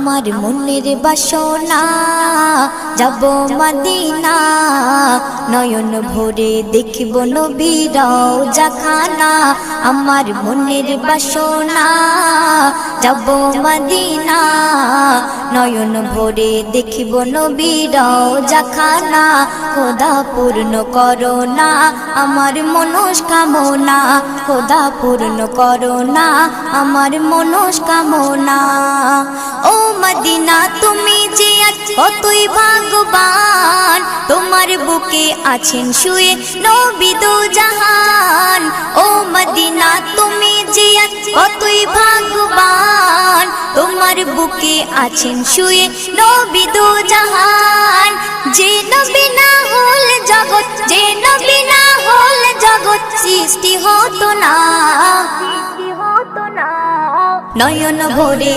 আমার মনের বাসনা যাব মদিনা নয়ন ভরে দেখিব নবীর রওজাখানা আমার মনের বাসনা যাব মদিনা নয়ন ভরে দেখিব নবীর রওজাখানা খোদা পূর্ণ করো না আমার মনস্কামনা খোদা পূর্ণ করো না আমার মনস্কামনা ও মদিনা তুমি যে কতই ভাগ্যবান তোমার বুকে আছেন শুয়ে নবী দো জাহান ও মদিনা তুমি যে কতই ভাগ্যবান তোমার বুকে আছেন শুয়ে নবী দো জাহান যে নবী না হল জগৎ যে নবী না হল জগৎ সৃষ্টি হতো না নয়ন ভরে